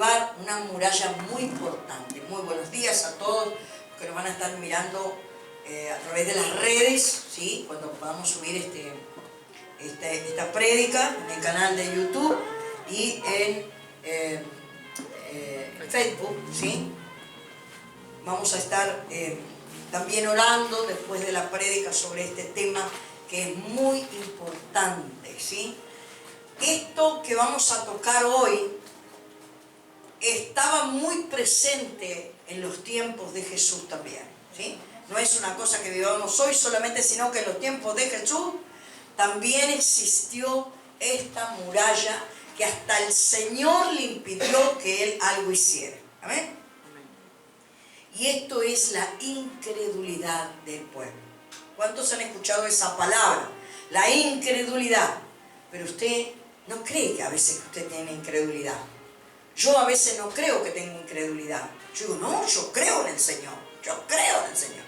derribar una muralla muy importante. Muy buenos días a todos los que nos van a estar mirando a través de las redes, ¿sí? Cuando podamos subir esta prédica en el canal de YouTube y en Facebook, ¿sí? Vamos a estar también orando después de la prédica sobre este tema que es muy importante, ¿sí? Esto que vamos a tocar hoy estaba muy presente en los tiempos de Jesús también, ¿sí? No es una cosa que vivamos hoy solamente, sino que en los tiempos de Jesús también existió esta muralla que hasta el Señor le impidió que Él algo hiciera. ¿Amén? Y esto es la incredulidad del pueblo. ¿Cuántos han escuchado esa palabra? La incredulidad. Pero usted no cree que a veces usted tiene incredulidad. Yo a veces no creo que tengo incredulidad. Yo digo, no, yo creo en el Señor. Yo creo en el Señor.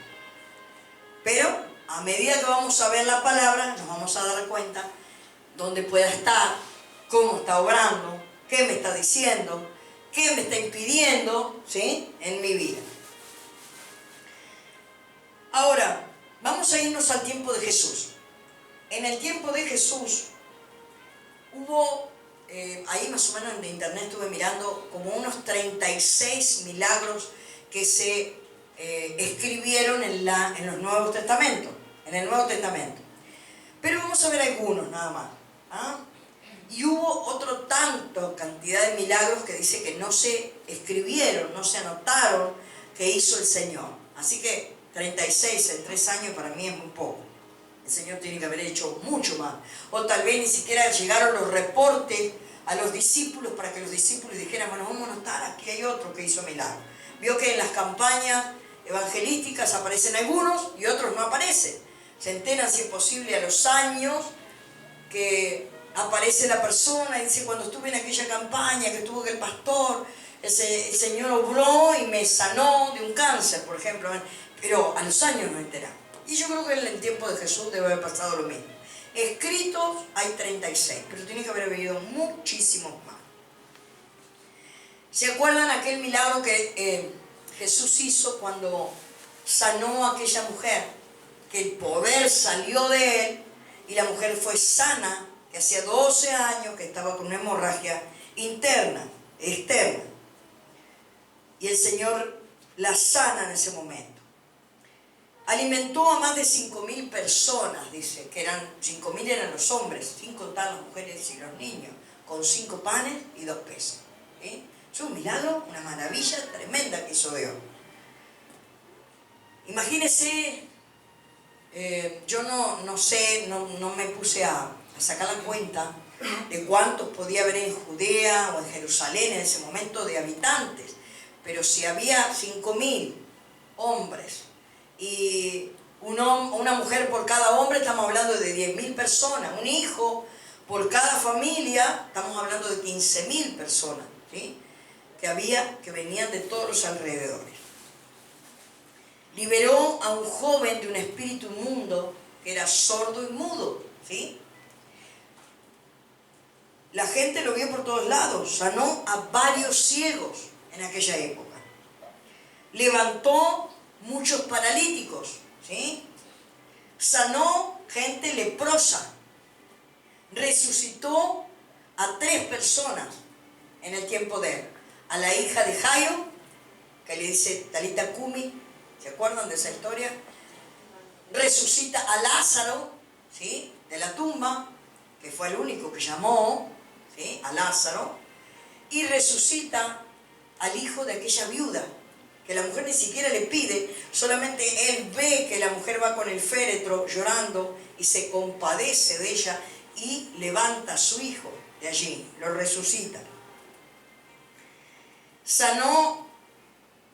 Pero a medida que vamos a ver la palabra, nos vamos a dar cuenta dónde pueda estar, cómo está obrando, qué me está diciendo, qué me está impidiendo, ¿sí?, en mi vida. Ahora, vamos a irnos al tiempo de Jesús. En el tiempo de Jesús hubo, ahí más o menos en internet estuve mirando, como unos 36 milagros que se escribieron en los Nuevos Testamentos, en el Nuevo Testamento. Pero vamos a ver algunos nada más. ¿Ah? Y hubo otro tanto cantidad de milagros que dice que no se escribieron, no se anotaron que hizo el Señor. Así que 36 en 3 años para mí es muy poco. El Señor tiene que haber hecho mucho más. O tal vez ni siquiera llegaron los reportes a los discípulos para que los discípulos dijeran, bueno, vamos a notar, aquí hay otro que hizo milagro. Vio que en las campañas evangelísticas aparecen algunos y otros no aparecen. Se enteran, si es posible, a los años que aparece la persona y dice, cuando estuve en aquella campaña que estuvo el pastor, el Señor obró y me sanó de un cáncer, por ejemplo. Pero a los años nos enteramos. Y yo creo que en el tiempo de Jesús debe haber pasado lo mismo. Escritos hay 36, pero tiene que haber habido muchísimos más. ¿Se acuerdan aquel milagro que Jesús hizo cuando sanó a aquella mujer? Que el poder salió de él y la mujer fue sana, que hacía 12 años que estaba con una hemorragia interna, externa. Y el Señor la sana en ese momento. Alimentó a más de 5.000 personas, dice, que eran 5.000 eran los hombres, sin contar las mujeres y los niños, con 5 panes y 2 peces. ¿Sí? Es un milagro, una maravilla tremenda que hizo Dios. Imagínense, yo no sé, no me puse a sacar la cuenta de cuántos podía haber en Judea o en Jerusalén en ese momento de habitantes, pero si había 5.000 hombres y una mujer por cada hombre, estamos hablando de 10.000 personas, un hijo por cada familia, estamos hablando de 15.000 personas, ¿sí?, que venían de todos los alrededores. Liberó a un joven de un espíritu inmundo que era sordo y mudo, ¿sí? La gente lo vio por todos lados, sanó a varios ciegos en aquella época. Levantó muchos paralíticos, ¿sí? Sanó gente leprosa. Resucitó a 3 personas en el tiempo de él. A la hija de Jairo, que le dice Talita Cumi, ¿se acuerdan de esa historia? Resucita a Lázaro, ¿sí?, de la tumba, que fue el único que llamó, ¿sí?, a Lázaro. Y resucita al hijo de aquella viuda, que la mujer ni siquiera le pide, solamente él ve que la mujer va con el féretro llorando y se compadece de ella y levanta a su hijo de allí, lo resucita. Sanó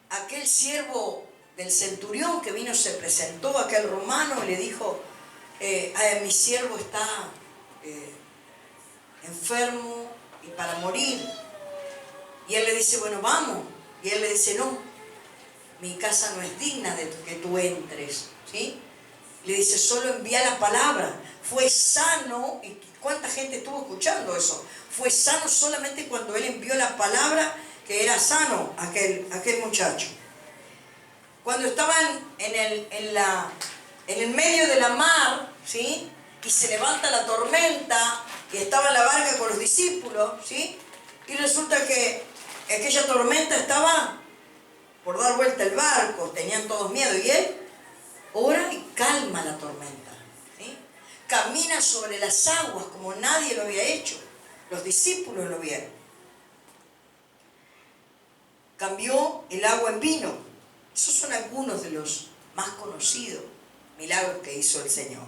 aquel siervo del centurión que vino, se presentó a aquel romano y le dijo, mi siervo está enfermo y para morir. Y él le dice, bueno, vamos. Y él le dice, no, mi casa no es digna de que tú entres, ¿sí? Le dice, solo envía la palabra. Fue sano, y ¿cuánta gente estuvo escuchando eso? Fue sano solamente cuando él envió la palabra, que era sano aquel muchacho. Cuando estaban en el medio de la mar, ¿sí? Y se levanta la tormenta, y estaba la barca con los discípulos, ¿sí? Y resulta que aquella tormenta estaba por dar vuelta el barco, tenían todos miedo, y él ora y calma la tormenta, ¿sí? Camina sobre las aguas como nadie lo había hecho. Los discípulos lo vieron. Cambió el agua en vino. Esos son algunos de los más conocidos milagros que hizo el Señor.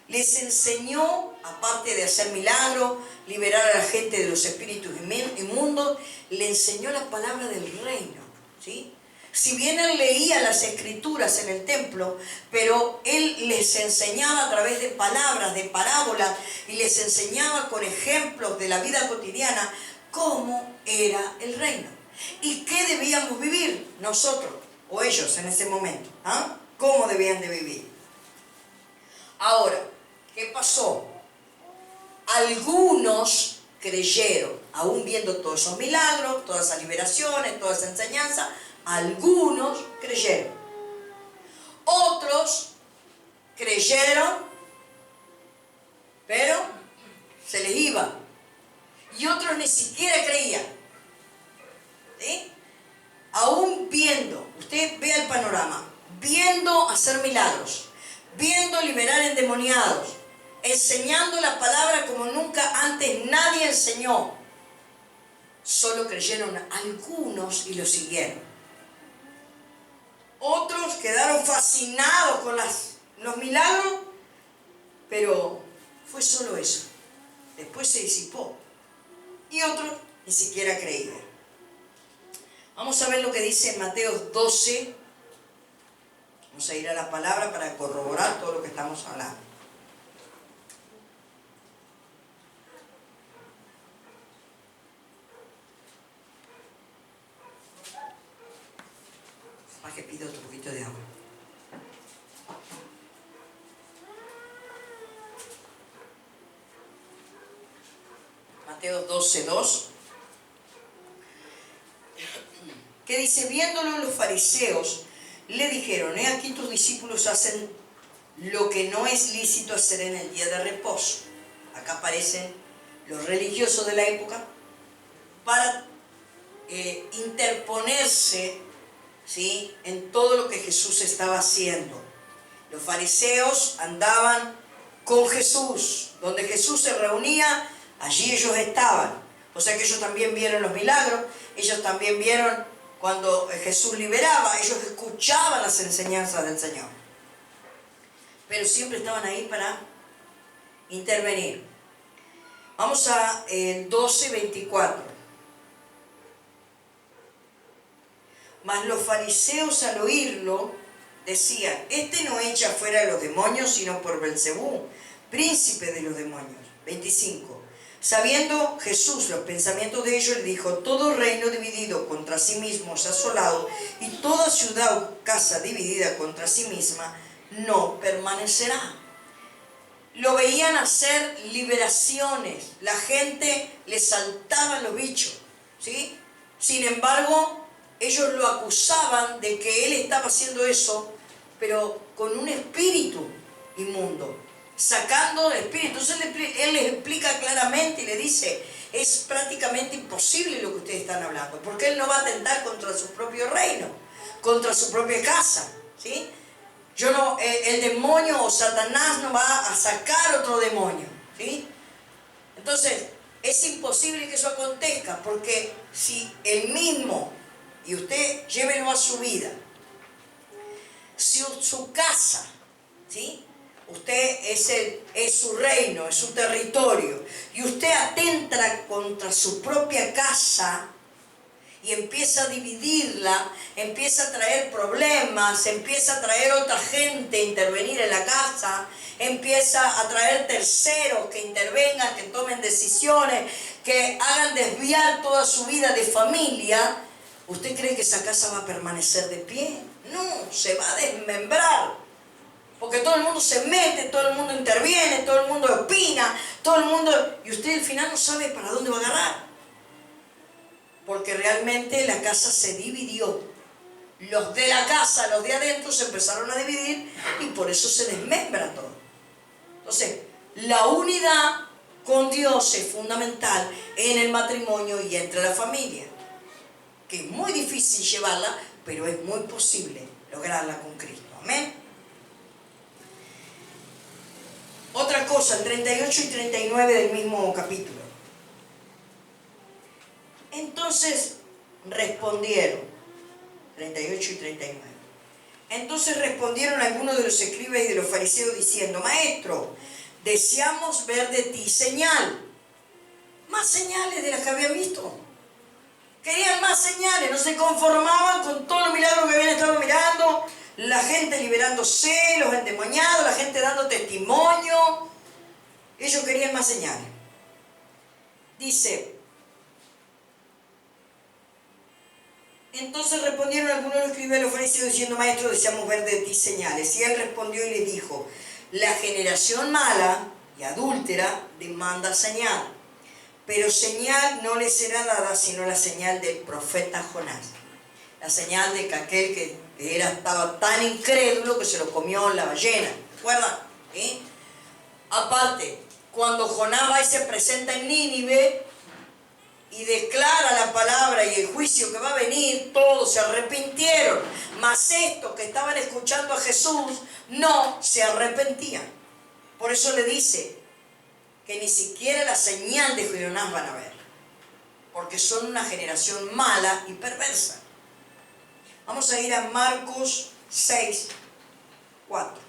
Les enseñó, aparte de hacer milagros, liberar a la gente de los espíritus inmundos, le enseñó la palabra del reino, ¿sí? Si bien él leía las escrituras en el templo, pero él les enseñaba a través de palabras, de parábolas, y les enseñaba con ejemplos de la vida cotidiana cómo era el reino y qué debíamos vivir nosotros o ellos en ese momento, ¿ah? Cómo debían de vivir. Ahora, ¿qué pasó? Algunos creyeron, aún viendo todos esos milagros, todas esas liberaciones, toda esa enseñanza. Algunos creyeron. Otros creyeron, pero se les iba. Y otros ni siquiera creían, ¿sí? Aún viendo, usted vea el panorama, viendo hacer milagros, viendo liberar endemoniados, enseñando la palabra como nunca antes nadie enseñó. Solo creyeron algunos y lo siguieron. Otros quedaron fascinados con los milagros, pero fue solo eso. Después se disipó. Y otros ni siquiera creían. Vamos a ver lo que dice en Mateo 12. Vamos a ir a la palabra para corroborar todo lo que estamos hablando. Más que pido otro poquito de agua. Mateo 12:2. Que dice, viéndolo los fariseos, le dijeron, he aquí tus discípulos hacen lo que no es lícito hacer en el día de reposo. Acá aparecen los religiosos de la época para interponerse, ¿sí?, en todo lo que Jesús estaba haciendo. Los fariseos andaban con Jesús. Donde Jesús se reunía, allí ellos estaban. O sea que ellos también vieron los milagros, ellos también vieron cuando Jesús liberaba, ellos escuchaban las enseñanzas del Señor. Pero siempre estaban ahí para intervenir. Vamos a 12:24. Mas los fariseos al oírlo decían, este no echa fuera a los demonios, sino por Belcebú, príncipe de los demonios. 25. Sabiendo Jesús los pensamientos de ellos, le dijo, todo reino dividido contra sí mismo es asolado, y toda ciudad o casa dividida contra sí misma no permanecerá. Lo veían hacer liberaciones, la gente le saltaban los bichos, ¿sí? Sin embargo, ellos lo acusaban de que él estaba haciendo eso, pero con un espíritu inmundo, sacando el espíritu. Entonces él les explica claramente y le dice, es prácticamente imposible lo que ustedes están hablando, porque él no va a atentar contra su propio reino, contra su propia casa, ¿sí? El demonio o Satanás no va a sacar otro demonio, ¿sí? Entonces, es imposible que eso acontezca, porque si el mismo, y usted llévelo a su vida, si su casa, ¿sí?, usted es su reino, es su territorio, y usted atenta contra su propia casa y empieza a dividirla, empieza a traer problemas, empieza a traer otra gente a intervenir en la casa, empieza a traer terceros que intervengan, que tomen decisiones, que hagan desviar toda su vida de familia, ¿usted cree que esa casa va a permanecer de pie? No, se va a desmembrar. Porque todo el mundo se mete, todo el mundo interviene, todo el mundo opina, todo el mundo... Y usted al final no sabe para dónde va a agarrar. porque realmente la casa se dividió. Los de la casa, los de adentro se empezaron a dividir y por eso se desmembra todo. Entonces, la unidad con Dios es fundamental en el matrimonio y entre la familia, que es muy difícil llevarla, pero es muy posible lograrla con Cristo. Amén. Otra cosa, el 38 y 39 del mismo capítulo. Entonces respondieron, 38 y 39. Entonces respondieron algunos de los escribas y de los fariseos diciendo: Maestro, deseamos ver de ti señal. Más señales de las que habían visto. Querían más señales, no se conformaban con todos los milagros que habían estado mirando, la gente liberándose, los endemoniados, la gente dando testimonio. Ellos querían más señales. Dice: entonces respondieron algunos de los escribas y los fariseos diciendo: Maestro, deseamos ver de ti señales. Y él respondió y le dijo: la generación mala y adúltera demanda señal, pero señal no le será dada sino la señal del profeta Jonás. La señal de que aquel que estaba tan incrédulo que se lo comió la ballena. ¿Recuerdan? ¿Sí? Aparte, cuando Jonás va y se presenta en Nínive y declara la palabra y el juicio que va a venir, todos se arrepintieron. Mas estos que estaban escuchando a Jesús no se arrepentían. Por eso le dice que ni siquiera la señal de Jonás van a ver, porque son una generación mala y perversa. Vamos a ir a Marcos 6, 4.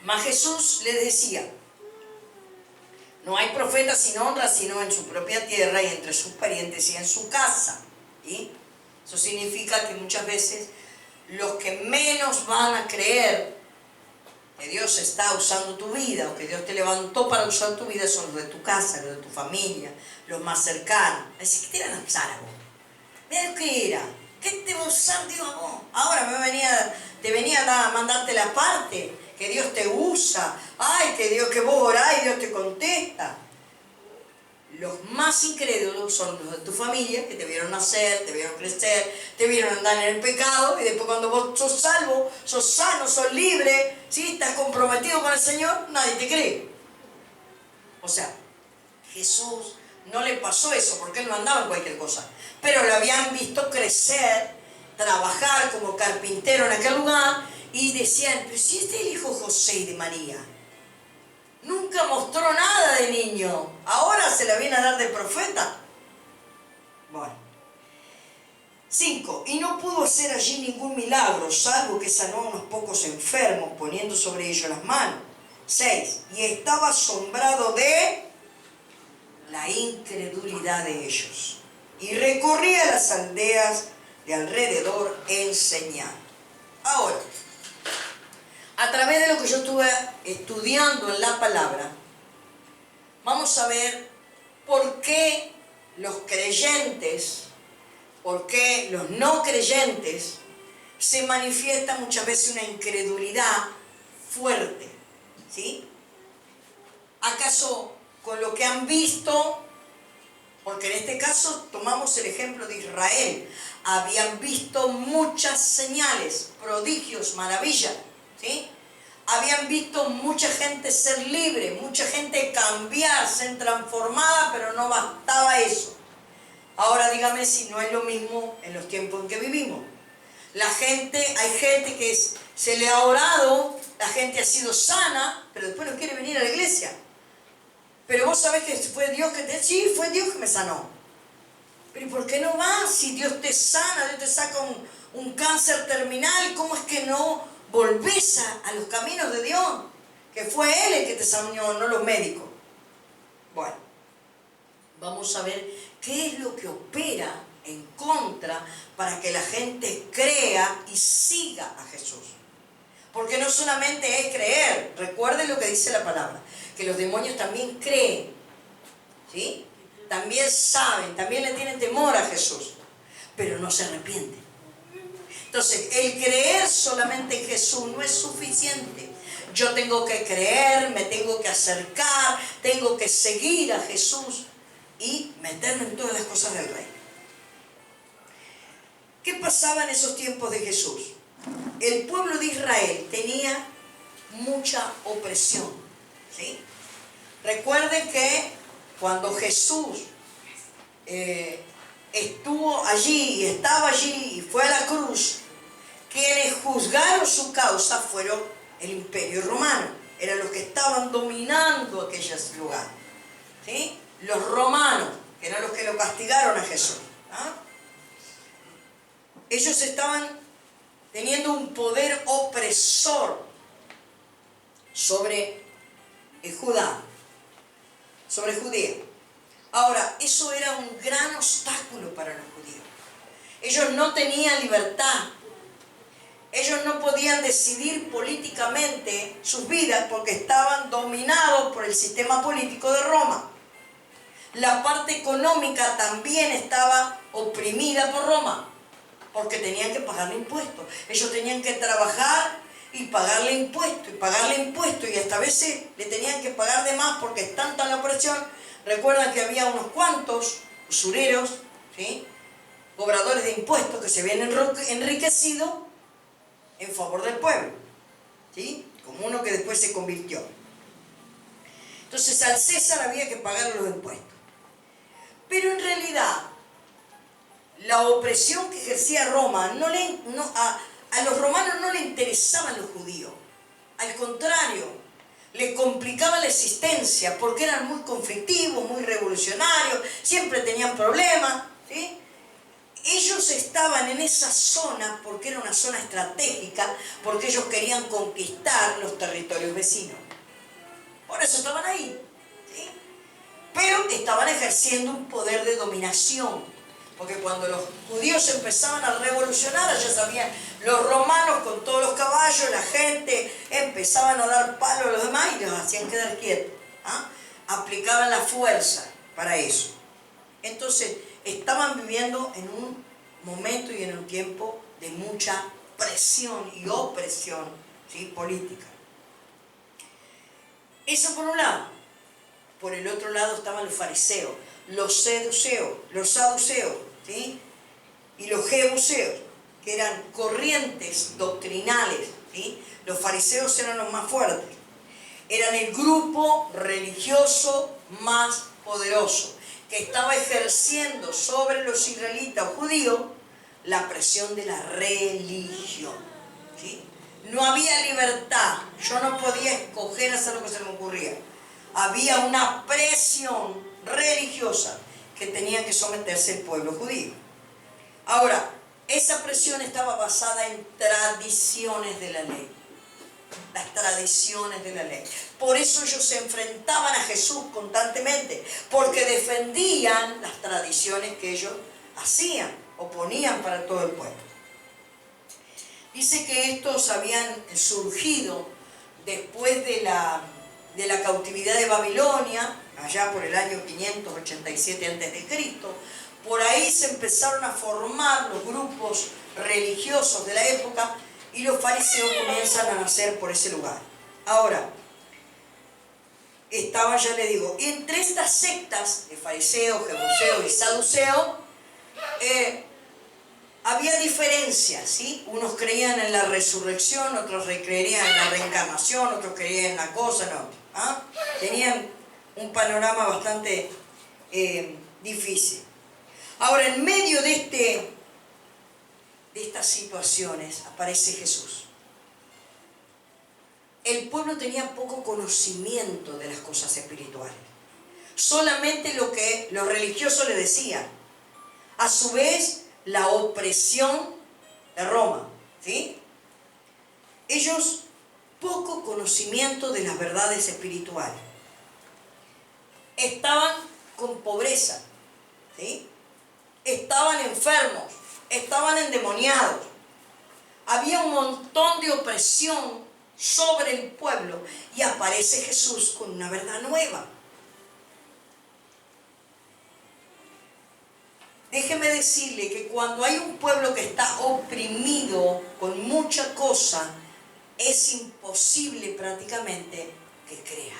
Mas Jesús les decía: no hay profeta sin honra sino en su propia tierra y entre sus parientes y en su casa. ¿Sí? Eso significa que muchas veces los que menos van a creer que Dios está usando tu vida o que Dios te levantó para usar tu vida son los de tu casa, los de tu familia, los más cercanos. Así que te iban a usar a vos. Mira lo que era. ¿Qué te va a usar Dios a vos? Ahora te venía a mandarte la parte. Que Dios te usa, ay, que vos orás y Dios te contesta. Los más incrédulos son los de tu familia, que te vieron nacer, te vieron crecer, te vieron andar en el pecado, y después cuando vos sos salvo, sos sano, sos libre, ¿sí? Estás comprometido con el Señor, nadie te cree. O sea, Jesús no le pasó eso, porque él no andaba en cualquier cosa, pero lo habían visto crecer, trabajar como carpintero en aquel lugar, y decían: pero si este es el hijo José y de María, nunca mostró nada de niño, ahora se la viene a dar de profeta. Bueno. 5. Y no pudo hacer allí ningún milagro, salvo que sanó a unos pocos enfermos, poniendo sobre ellos las manos. 6. Y estaba asombrado de la incredulidad de ellos, y recorría las aldeas de alrededor enseñando. Ahora, a través de lo que yo estuve estudiando en la palabra, vamos a ver por qué los creyentes, por qué los no creyentes se manifiesta muchas veces una incredulidad fuerte, ¿sí? ¿Acaso con lo que han visto? Porque en este caso tomamos el ejemplo de Israel. Habían visto muchas señales, prodigios, maravillas, ¿sí? Habían visto mucha gente ser libre, mucha gente cambiar, ser transformada, pero no bastaba eso. Ahora dígame si no es lo mismo en los tiempos en que vivimos. Hay gente que se le ha orado, la gente ha sido sana, pero después no quiere venir a la iglesia. Pero vos sabés que fue Dios sí, fue Dios que me sanó. Pero ¿por qué no vas? Si Dios te sana, Dios te saca un cáncer terminal, ¿cómo es que no volvés a los caminos de Dios? Que fue Él el que te sanó, no los médicos. Bueno, vamos a ver qué es lo que opera en contra para que la gente crea y siga a Jesús. Porque no solamente es creer, recuerden lo que dice la palabra, que los demonios también creen, ¿sí? También saben, también le tienen temor a Jesús, pero no se arrepienten. Entonces, el creer solamente en Jesús no es suficiente. Yo tengo que creer, me tengo que acercar, tengo que seguir a Jesús y meterme en todas las cosas del reino. ¿Qué pasaba en esos tiempos de Jesús? El pueblo de Israel tenía mucha opresión, ¿sí? Recuerden que cuando Jesús estuvo allí, estaba allí y fue a la cruz, quienes juzgaron su causa fueron el Imperio Romano. Eran los que estaban dominando aquellos lugares, ¿sí? Los romanos, que eran los que lo castigaron a Jesús, ¿ah? Ellos estaban teniendo un poder opresor sobre Judá, sobre Judea. Ahora, eso era un gran obstáculo para los judíos. Ellos no tenían libertad. Ellos no podían decidir políticamente sus vidas porque estaban dominados por el sistema político de Roma. La parte económica también estaba oprimida por Roma, porque tenían que pagarle impuestos. Ellos tenían que trabajar y pagarle impuestos, y hasta a veces le tenían que pagar de más porque es tanta la opresión. Recuerdan que había unos cuantos usureros, ¿sí?, cobradores de impuestos que se habían enriquecido en favor del pueblo, ¿sí?, como uno que después se convirtió. Entonces al César había que pagar los impuestos. Pero en realidad la opresión que ejercía Roma, a los romanos no le interesaban los judíos. Al contrario, le complicaba la existencia porque eran muy conflictivos, muy revolucionarios, siempre tenían problemas, ¿sí? Ellos estaban en esa zona porque era una zona estratégica, porque ellos querían conquistar los territorios vecinos. Por eso estaban ahí, ¿sí? Pero estaban ejerciendo un poder de dominación, porque cuando los judíos empezaban a revolucionar, ya sabían, los romanos con todos los caballos, la gente, empezaban a dar palo a los demás y los hacían quedar quietos, ¿ah? Aplicaban la fuerza para eso. Entonces, estaban viviendo en un momento y en un tiempo de mucha presión y opresión, ¿sí?, política. Eso por un lado. Por el otro lado estaban los fariseos, los saduceos, ¿sí?, y los jebuseos, que eran corrientes doctrinales, ¿sí? Los fariseos eran los más fuertes. Eran el grupo religioso más poderoso, que estaba ejerciendo sobre los israelitas o judíos la presión de la religión, ¿sí? No había libertad, yo no podía escoger hacer lo que se me ocurría. Había una presión religiosa que tenía que someterse el pueblo judío. Ahora, esa presión estaba basada en tradiciones de la ley. Las tradiciones de la ley. Por eso ellos se enfrentaban a Jesús constantemente, porque defendían las tradiciones que ellos hacían o ponían para todo el pueblo. Dice que estos habían surgido después de la cautividad de Babilonia, allá por el año 587 a.C., por ahí se empezaron a formar los grupos religiosos de la época y los fariseos comienzan a nacer por ese lugar. Ahora, estaba, ya le digo, entre estas sectas de fariseos, jebuseos y saduceos, había diferencias, ¿sí? Unos creían en la resurrección, otros creían en la reencarnación, otros creían en la cosa, no. ¿Ah? Tenían un panorama bastante difícil. Ahora, en medio de estas situaciones aparece Jesús. El pueblo tenía poco conocimiento de las cosas espirituales. Solamente lo que los religiosos le decían. A su vez, la opresión de Roma, ¿sí? Ellos, poco conocimiento de las verdades espirituales. Estaban con pobreza, ¿sí? Estaban enfermos, estaban endemoniados. Había un montón de opresión sobre el pueblo y aparece Jesús con una verdad nueva. déjeme decirle que cuando hay un pueblo que está oprimido con mucha cosa, es imposible prácticamente que crea.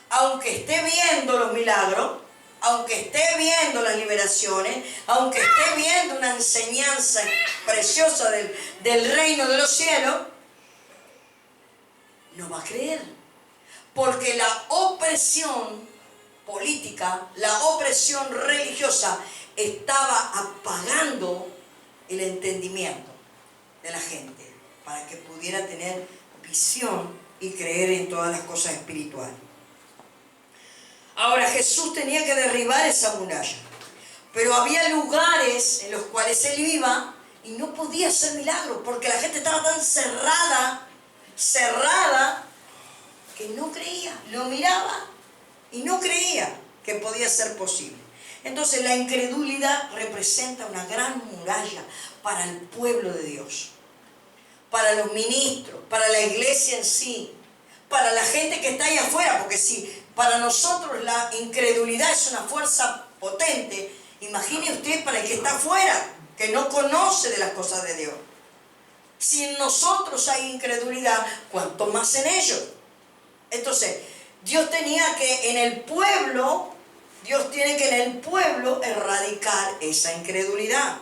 Aunque esté viendo los milagros, aunque esté viendo las liberaciones, aunque esté viendo una enseñanza preciosa del reino de los cielos, no va a creer. Porque la opresión política, la opresión religiosa estaba apagando el entendimiento de la gente para que pudiera tener visión y creer en todas las cosas espirituales. Ahora Jesús tenía que derribar esa muralla, pero había lugares en los cuales él iba y no podía hacer milagros porque la gente estaba tan cerrada, que no creía, lo miraba y no creía que podía ser posible. Entonces la incredulidad representa una gran muralla para el pueblo de Dios, para los ministros, para la iglesia en sí, para la gente que está ahí afuera, porque si para nosotros la incredulidad es una fuerza potente, imagine usted para el que está afuera, que no conoce de las cosas de Dios. Si en nosotros hay incredulidad, ¿cuánto más en ellos? Entonces, Dios tiene que en el pueblo erradicar esa incredulidad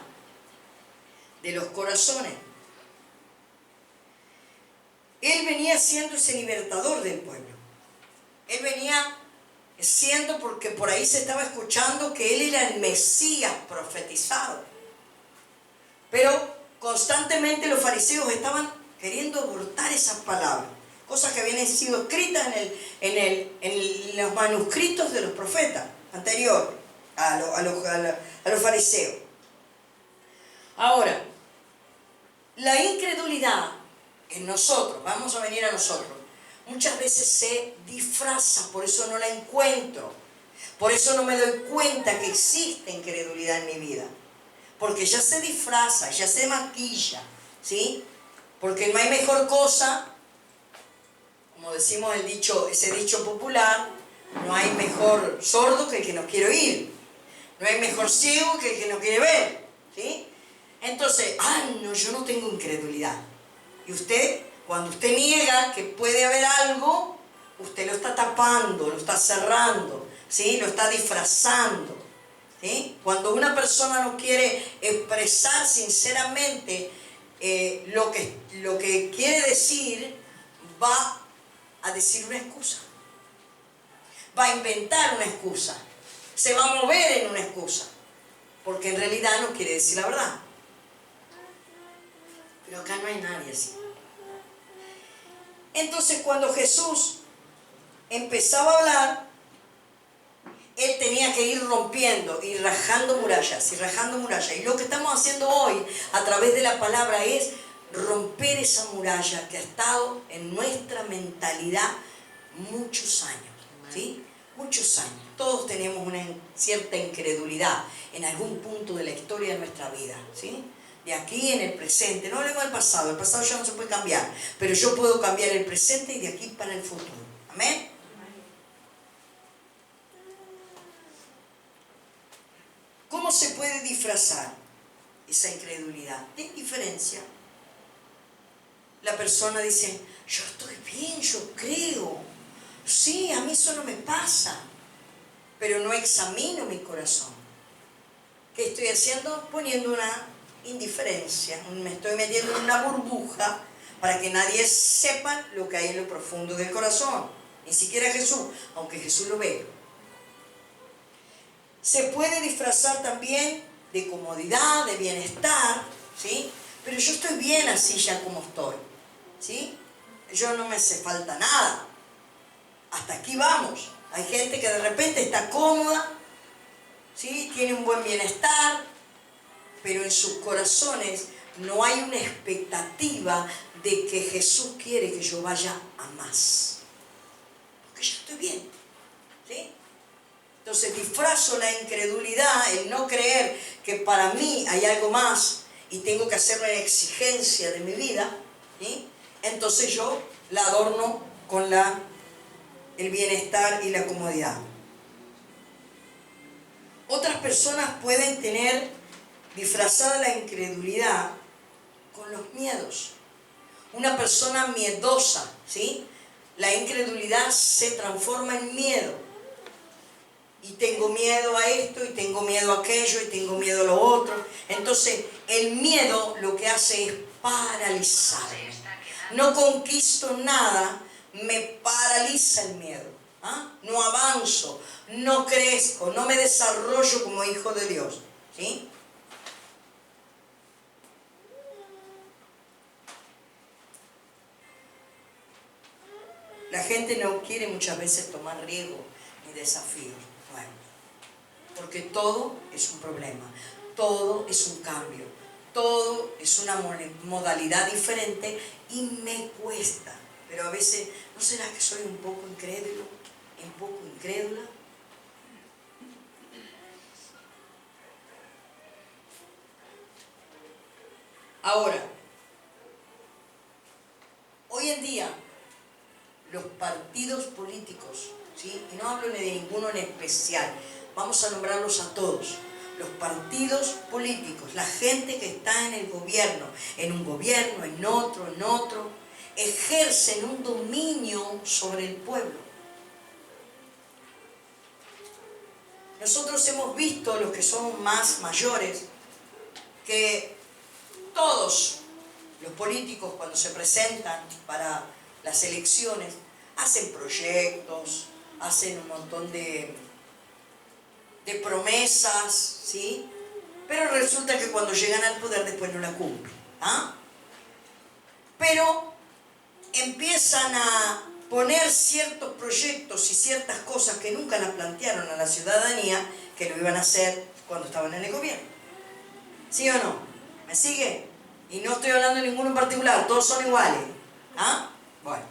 de los corazones. Él venía siendo ese libertador del pueblo. Él venía siendo, porque por ahí se estaba escuchando que él era el Mesías profetizado. Pero constantemente los fariseos estaban queriendo abortar esas palabras, cosas que habían sido escritas en los manuscritos de los profetas anteriores a los fariseos. Ahora, la incredulidad en nosotros, vamos a venir a nosotros, muchas veces se disfraza, por eso no la encuentro, por eso no me doy cuenta que existe incredulidad en mi vida, porque ya se disfraza, ya se maquilla, ¿sí? Porque no hay mejor cosa, como decimos ese dicho popular, no hay mejor sordo que el que no quiere oír, no hay mejor ciego que el que no quiere ver, ¿sí? Entonces, no, yo no tengo incredulidad. Y usted, cuando usted niega que puede haber algo, usted lo está tapando, lo está cerrando, ¿sí? Lo está disfrazando, ¿sí? Cuando una persona no quiere expresar sinceramente lo que quiere decir, va a decir una excusa. Va a inventar una excusa. Se va a mover en una excusa. Porque en realidad no quiere decir la verdad. Pero acá no hay nadie así. Entonces cuando Jesús empezaba a hablar, él tenía que ir rompiendo y rajando murallas. Y lo que estamos haciendo hoy a través de la palabra es romper esa muralla que ha estado en nuestra mentalidad muchos años, ¿sí? Muchos años. Todos tenemos una cierta incredulidad en algún punto de la historia de nuestra vida, ¿sí? De aquí en el presente, no hablemos del pasado, el pasado ya no se puede cambiar, pero yo puedo cambiar el presente y de aquí para el futuro. Amén. ¿Cómo se puede disfrazar esa incredulidad? ¿Qué diferencia? La persona dice, yo estoy bien, yo creo, sí, a mí eso no me pasa, pero no examino mi corazón. ¿Qué estoy haciendo? Poniendo una indiferencia, me estoy metiendo en una burbuja para que nadie sepa lo que hay en lo profundo del corazón, ni siquiera Jesús, aunque Jesús lo ve. Se puede disfrazar también de comodidad, de bienestar, ¿sí? Pero yo estoy bien así ya como estoy, ¿sí? Yo no me hace falta nada. Hasta aquí vamos. Hay gente que de repente está cómoda, ¿sí? Tiene un buen bienestar, pero en sus corazones no hay una expectativa de que Jesús quiere que yo vaya a más. Porque ya estoy bien, ¿sí? Entonces disfrazo la incredulidad, el no creer que para mí hay algo más y tengo que hacer una exigencia de mi vida, ¿sí? Entonces yo la adorno con el bienestar y la comodidad. Otras personas pueden tener disfrazada la incredulidad con los miedos. Una persona miedosa, ¿sí? La incredulidad se transforma en miedo. Y tengo miedo a esto, y tengo miedo a aquello, y tengo miedo a lo otro. Entonces, el miedo lo que hace es paralizarme. No conquisto nada, me paraliza el miedo. ¿Ah? No avanzo, no crezco, no me desarrollo como hijo de Dios. ¿Sí? La gente no quiere muchas veces tomar riesgos ni desafíos. Bueno, porque todo es un problema, todo es un cambio, todo es una modalidad diferente y me cuesta. Pero a veces, ¿no será que soy un poco incrédulo? ¿Un poco incrédula? Ahora, hoy en día, los partidos políticos, ¿sí? Y no hablo de ninguno en especial, vamos a nombrarlos a todos. Los partidos políticos, la gente que está en el gobierno, en un gobierno, en otro, ejercen un dominio sobre el pueblo. Nosotros hemos visto, los que somos más mayores, que todos los políticos cuando se presentan para las elecciones hacen proyectos, hacen un montón de promesas, ¿sí? Pero resulta que cuando llegan al poder después no la cumplen. ¿Ah? Pero empiezan a poner ciertos proyectos y ciertas cosas que nunca las plantearon a la ciudadanía que lo iban a hacer cuando estaban en el gobierno. ¿Sí o no? ¿Me sigue? Y no estoy hablando de ninguno en particular, todos son iguales. ¿Ah? Bueno.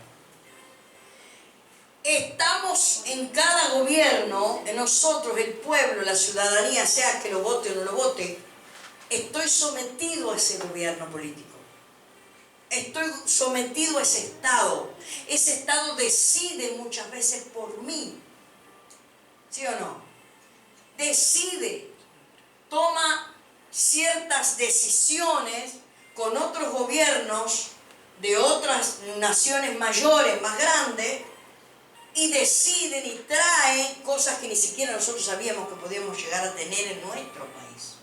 Estamos en cada gobierno, en nosotros, el pueblo, la ciudadanía, sea que lo vote o no lo vote, estoy sometido a ese gobierno político. Estoy sometido a ese Estado. Ese Estado decide muchas veces por mí. ¿Sí o no? Decide, toma ciertas decisiones con otros gobiernos de otras naciones mayores, más grandes, y deciden y traen cosas que ni siquiera nosotros sabíamos que podíamos llegar a tener en nuestro país.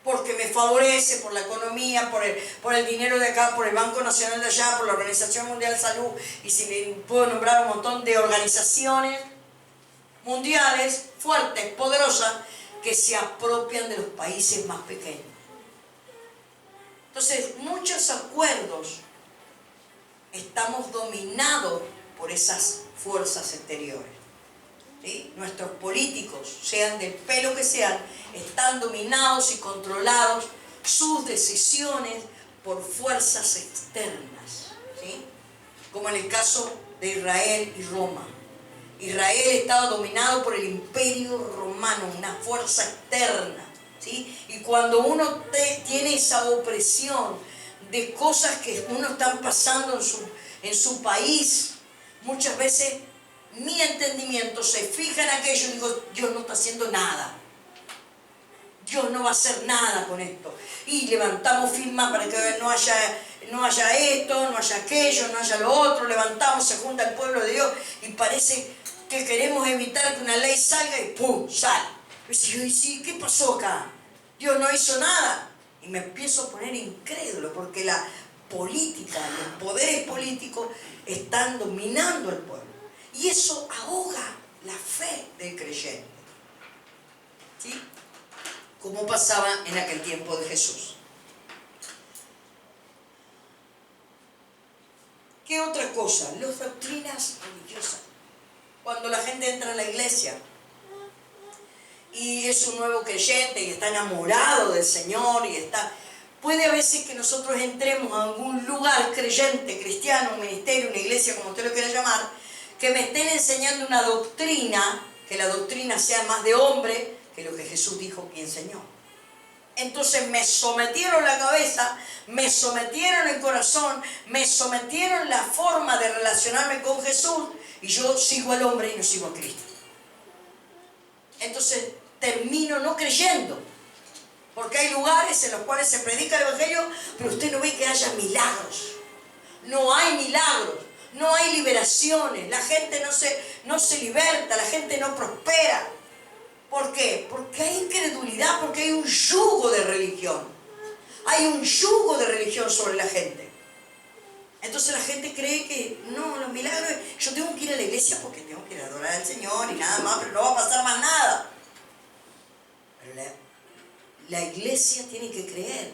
Porque me favorece por la economía, por el dinero de acá, por el Banco Nacional de allá, por la Organización Mundial de Salud, y si le puedo nombrar un montón de organizaciones mundiales fuertes, poderosas, que se apropian de los países más pequeños. Entonces, muchos acuerdos estamos dominados por esas fuerzas exteriores. ¿Sí? Nuestros políticos, sean del pelo que sean, están dominados y controlados sus decisiones por fuerzas externas, ¿sí? Como en el caso de Israel y Roma. Israel estaba dominado por el Imperio Romano, una fuerza externa, ¿sí? Y cuando uno tiene esa opresión de cosas que uno está pasando en su país, muchas veces mi entendimiento se fija en aquello y digo, Dios no está haciendo nada. Dios no va a hacer nada con esto. Y levantamos firmas para que no haya esto, no haya aquello, no haya lo otro. Levantamos, se junta el pueblo de Dios y parece que queremos evitar que una ley salga y ¡pum! Sale. Y sí, ¿qué pasó acá? Dios no hizo nada. Y me empiezo a poner incrédulo porque la política, los poderes políticos están dominando el pueblo. Y eso ahoga la fe del creyente. ¿Sí? Como pasaba en aquel tiempo de Jesús. ¿Qué otra cosa? Las doctrinas religiosas. Cuando la gente entra a la iglesia y es un nuevo creyente y está enamorado del Señor y está... Puede a veces que nosotros entremos a algún lugar creyente, cristiano, un ministerio, una iglesia, como usted lo quiera llamar, que me estén enseñando una doctrina, que la doctrina sea más de hombre que lo que Jesús dijo y enseñó. Entonces me sometieron la cabeza, me sometieron el corazón, me sometieron la forma de relacionarme con Jesús y yo sigo al hombre y no sigo a Cristo. Entonces termino no creyendo. Porque hay lugares en los cuales se predica el Evangelio, pero usted no ve que haya milagros. No hay milagros, no hay liberaciones, la gente no se liberta, la gente no prospera. ¿Por qué? Porque hay incredulidad, porque hay un yugo de religión. Hay un yugo de religión sobre la gente. Entonces la gente cree que no, los milagros, yo tengo que ir a la iglesia porque tengo que ir a adorar al Señor y nada más, pero no va a pasar más nada. Pero la iglesia tiene que creer.